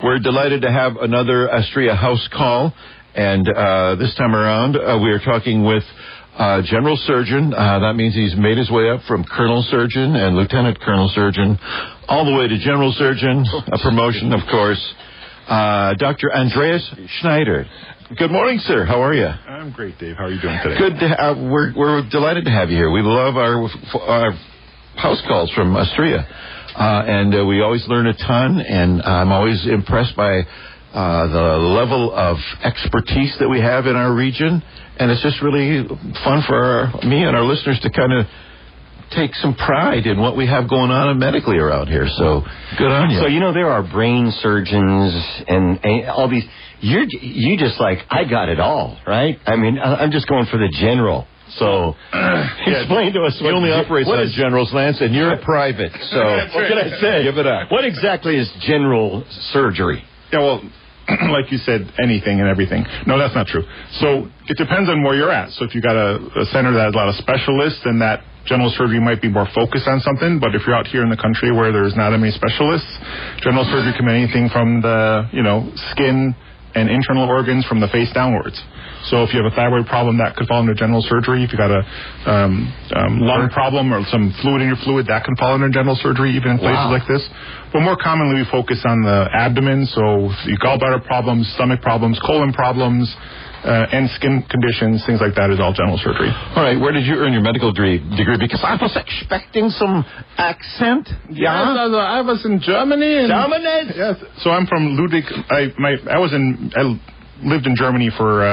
We're delighted to have another Astria House call, and this time around we are talking with General Surgeon. That means he's made his way up from Colonel Surgeon and Lieutenant Colonel Surgeon all the way to General Surgeon, a promotion, of course. Dr. Andreas Schneider. Good morning, sir. How are you? I'm great, Dave. How are you doing today? Good. We're delighted to have you here. We love our house calls from Astria. And we always learn a ton, and I'm always impressed by the level of expertise that we have in our region, and it's just really fun for me and our listeners to kind of take some pride in what we have going on medically around here. So good on you. So, there are brain surgeons and all these. You just like, I got it all, right? I mean, I'm just going for the general. So, explain to us. He only operates on General's, Lance, and you're a private. So, what can I say? Give it up. What exactly is general surgery? Yeah, well, like you said, anything and everything. No, that's not true. So, it depends on where you're at. So, if you got a center that has a lot of specialists, then that general surgery might be more focused on something. But if you're out here in the country where there's not that many specialists, general surgery can be anything from the, skin and internal organs from the face downwards. So if you have a thyroid problem, that could fall under general surgery. If you got a lung problem or some fluid in your fluid, that can fall under general surgery, even in places like this. But more commonly, we focus on the abdomen. So gallbladder problems, stomach problems, colon problems, and skin conditions, things like that is all general surgery. All right, where did you earn your medical degree? Because I was expecting some accent. Yes, I was in Germany. Germany? Yes. So I'm from Ludwig. I lived in Germany for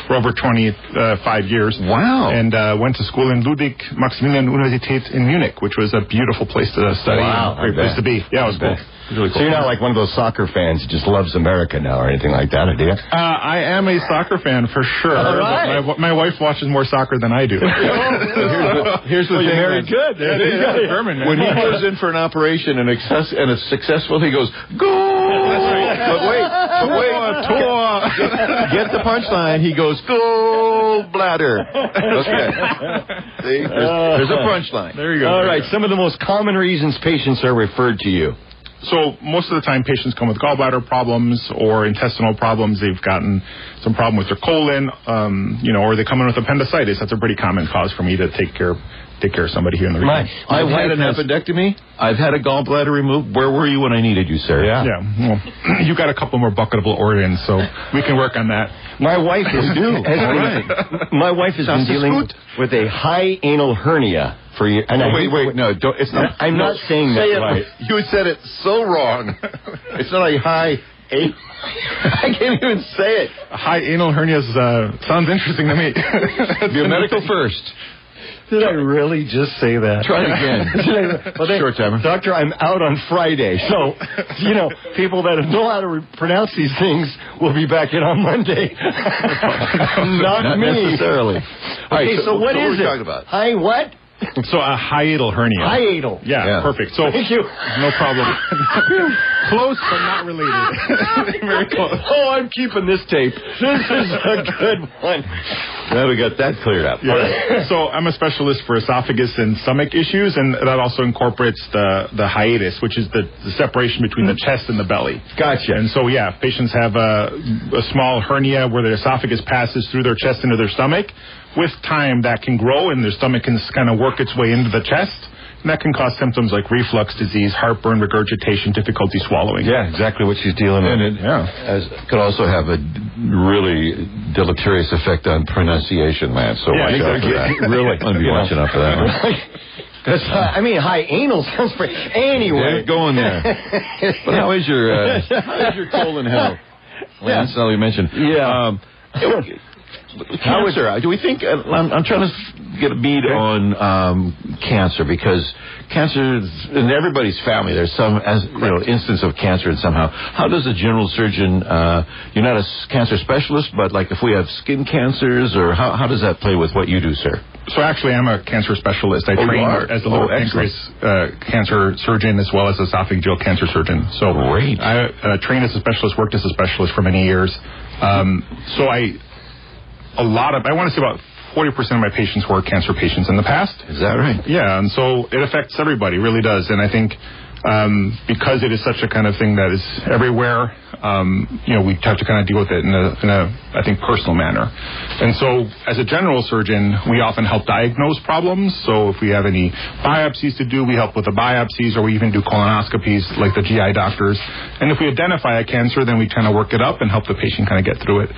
over 25 years. Wow. And went to school in Ludwig Maximilian Universität in Munich, which was a beautiful place to study. Wow. Great place to be. Yeah, it was cool. Really cool. So you're not like one of those soccer fans who just loves America now or anything like that, do you? I am a soccer fan for sure. All right. But my wife watches more soccer than I do. Here's the thing. Very good. German. When he goes in for an operation and it's successful, he goes, goal! That's right. But wait. Get the punchline. He goes, goal bladder. Okay. See? There's a punchline. There you go. All right. Some of the most common reasons patients are referred to you. So most of the time patients come with gallbladder problems or intestinal problems. They've gotten some problem with their colon, or they come in with appendicitis. That's a pretty common cause for me to take care of somebody here in the region. I've had an appendectomy. I've had a gallbladder removed. Where were you when I needed you, sir? Yeah. Well, you got a couple more bucketable organs, so we can work on that. My wife has been dealing with a high anal hernia for years. Wait, no, it's not. I'm not saying that right. You said it so wrong. It's not a high anal. I can't even say it. High anal hernias sounds interesting to me. Be a medical first. Did I really just say that? Try it again. Short timer. Doctor, I'm out on Friday. So, people that know how to pronounce these things will be back in on Monday. Not me. Necessarily. Okay, so what is it? Talking about? High what? So a hiatal hernia. Hiatal. Yeah, perfect. So thank you. No problem. Close, but not related. Very close. Oh, I'm keeping this tape. This is a good one. Now we got that cleared up. Yeah. So I'm a specialist for esophagus and stomach issues, and that also incorporates the hiatus, which is the separation between the chest and the belly. Gotcha. And so, patients have a small hernia where their esophagus passes through their chest into their stomach. With time, that can grow, and their stomach can kind of work its way into the chest. And that can cause symptoms like reflux disease, heartburn, regurgitation, difficulty swalling. Yeah, exactly what she's dealing with. And it could also have a really deleterious effect on pronunciation, man. So watch out for that. Really. I'm going to be watching out for that one. Because, high anal sounds pretty... Anyway. Yeah, go in there. But how is your colon health? Lance, now you mentioned. Yeah. Cancer. Do we think? I'm trying to get a bead on cancer, because cancer in everybody's family. There's some instance of cancer somehow. How does a general surgeon? You're not a cancer specialist, but like if we have skin cancers, or how does that play with what you do, sir? So actually, I'm a cancer specialist. I train as a liver pancreas cancer surgeon as well as esophageal cancer surgeon. So great. I trained as a specialist, worked as a specialist for many years. I want to say about 40% of my patients were cancer patients in the past. Is that right? Yeah, and so it affects everybody, really does. And I think because it is such a kind of thing that is everywhere, we have to kind of deal with it in a I think, personal manner. And so, as a general surgeon, we often help diagnose problems. So, if we have any biopsies to do, we help with the biopsies, or we even do colonoscopies like the GI doctors. And if we identify a cancer, then we kind of work it up and help the patient kind of get through it.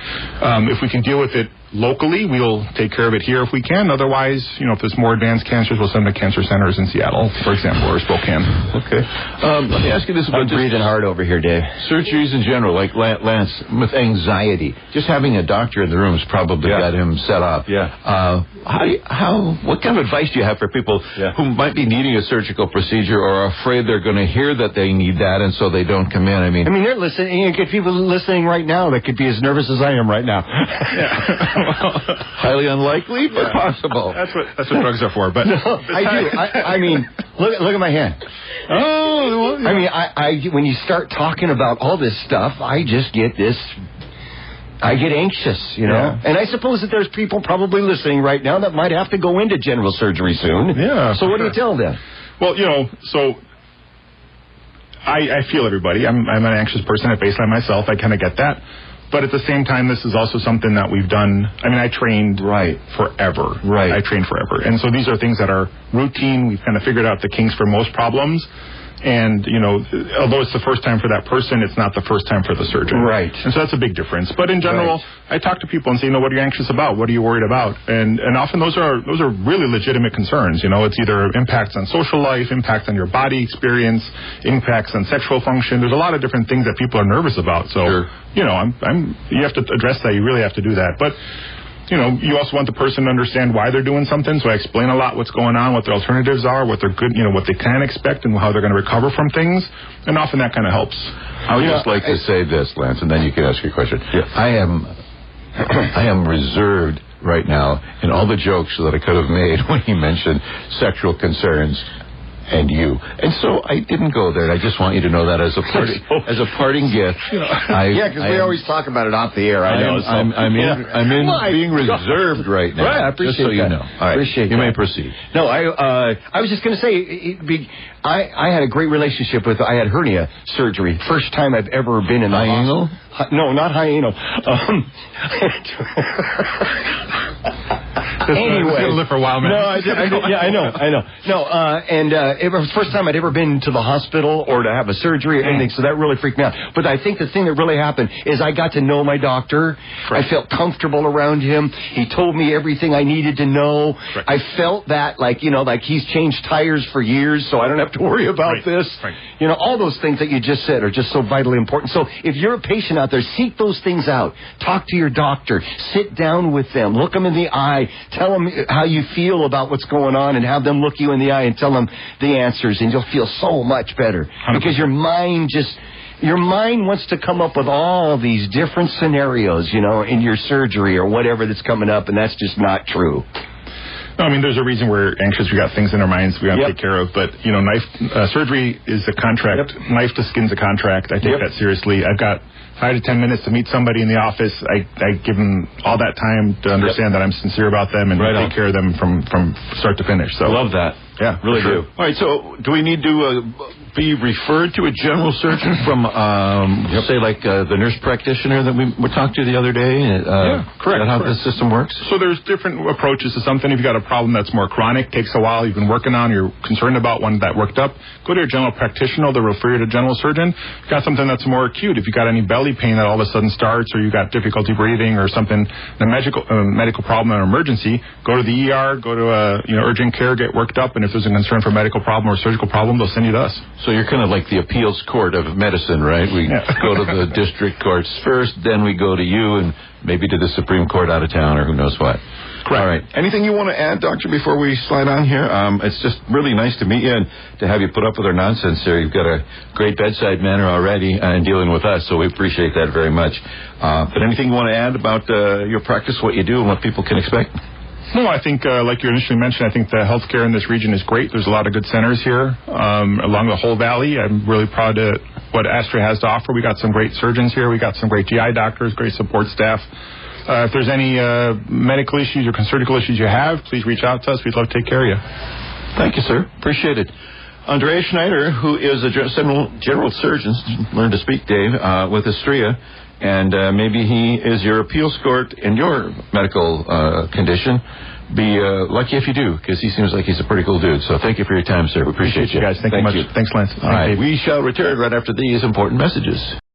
If we can deal with it locally, we'll take care of it here if we can. Otherwise, if there's more advanced cancers, we'll send them to cancer centers in Seattle, for example, or Spokane. Okay. Let me ask you this about I'm breathing hard over here, Dave. Surgeries in general, like Lance, with anxiety. Just having a doctor in the room has probably got him set up. Yeah. What kind of advice do you have for people who might be needing a surgical procedure or are afraid they're going to hear that they need that and so they don't come in? I mean, they're listening. You get people listening right now that could be as nervous as I am right now. Highly unlikely, but possible. That's what drugs are for. But no, I do. I mean, look at my hand. Oh, well, I mean, I when you start talking about all this stuff, I just get this. I get anxious, Yeah. And I suppose that there's people probably listening right now that might have to go into general surgery soon. Yeah. So what do you tell them? Well, so I feel everybody. I'm an anxious person at baseline myself. I kind of get that. But at the same time, this is also something that we've done. I mean, I trained forever. Right. I trained forever. And so these are things that are routine. We've kind of figured out the kinks for most problems. And, although it's the first time for that person, it's not the first time for the surgeon. Right. And so that's a big difference. But in general, I talk to people and say, what are you anxious about? What are you worried about? And often those are really legitimate concerns. It's either impacts on social life, impacts on your body experience, impacts on sexual function. There's a lot of different things that people are nervous about. So, you have to address that. You really have to do that. But you also want the person to understand why they're doing something. So I explain a lot what's going on, what their alternatives are, what they're good, what they can expect, and how they're going to recover from things. And often that kind of helps. I would just like to say this, Lance, and then you can ask your question. Yeah. I am reserved right now in all the jokes that I could have made when he mentioned sexual concerns and you. And so I didn't go there. I just want you to know that as a parting gift. Because we always talk about it off the air. I know. I'm being reserved right now. Right, I appreciate just so that. you know. All right. Appreciate you that. may proceed. No, I was just going to say, I had a great relationship with. I had hernia surgery. First time I've ever been in the hiatal. No, not hiatal. Anyway, it's gonna live for a while, man. No, I know. No, it was the first time I'd ever been to the hospital or to have a surgery or anything, so that really freaked me out. But I think the thing that really happened is I got to know my doctor. Right. I felt comfortable around him. He told me everything I needed to know. Right. I felt that, like he's changed tires for years, so I don't have to worry about this. Right. All those things that you just said are just so vitally important. So if you're a patient out there, seek those things out. Talk to your doctor. Sit down with them. Look them in the eye. Tell them how you feel about what's going on and have them look you in the eye and tell them the answers, and you'll feel so much better. 100%. Because your mind wants to come up with all these different scenarios, in your surgery or whatever that's coming up, and that's just not true. No, there's a reason we're anxious. We got things in our minds we got to take care of. But, surgery is a contract. Yep. Knife to skin's a contract. I take that seriously. I've got 5 to 10 minutes to meet somebody in the office. I give them all that time to understand that I'm sincere about them and take care of them from start to finish. So love that. Yeah, really do. All right, so do we need to be referred to a general surgeon from, say, like the nurse practitioner that we talked to the other day? Correct. Is that how the system works? So there's different approaches to something. If you've got a problem that's more chronic, takes a while, you've been working on, you're concerned about one that worked up, go to your general practitioner. They'll refer you to a general surgeon. If you've got something that's more acute, if you've got any belly pain that all of a sudden starts, or you've got difficulty breathing or something, a medical problem or emergency, go to the ER, go to urgent care, get worked up, and if there's a concern for medical problem or surgical problem, they'll send you to us. So you're kind of like the appeals court of medicine, right? We go to the district courts first, then we go to you, and maybe to the Supreme Court out of town, or who knows what. Correct. All right. Anything you want to add, Doctor, before we slide on here? It's just really nice to meet you and to have you put up with our nonsense here. You've got a great bedside manner already in dealing with us, so we appreciate that very much. But anything you want to add about your practice, what you do, and what people can expect? No, I think, like you initially mentioned, I think the healthcare in this region is great. There's a lot of good centers here along the whole valley. I'm really proud of what Astria has to offer. We got some great surgeons here. We got some great GI doctors, great support staff. If there's any medical issues or surgical issues you have, please reach out to us. We'd love to take care of you. Thank you, sir. Appreciate it. Andreas Schneider, who is a general surgeon, learn to speak, Dave, with Astria, and maybe he is your appeals court in your medical condition. Be lucky if you do, because he seems like he's a pretty cool dude. So thank you for your time, sir. We appreciate you guys. Thank you much. Thanks, Lance. All right, we shall return right after these important messages.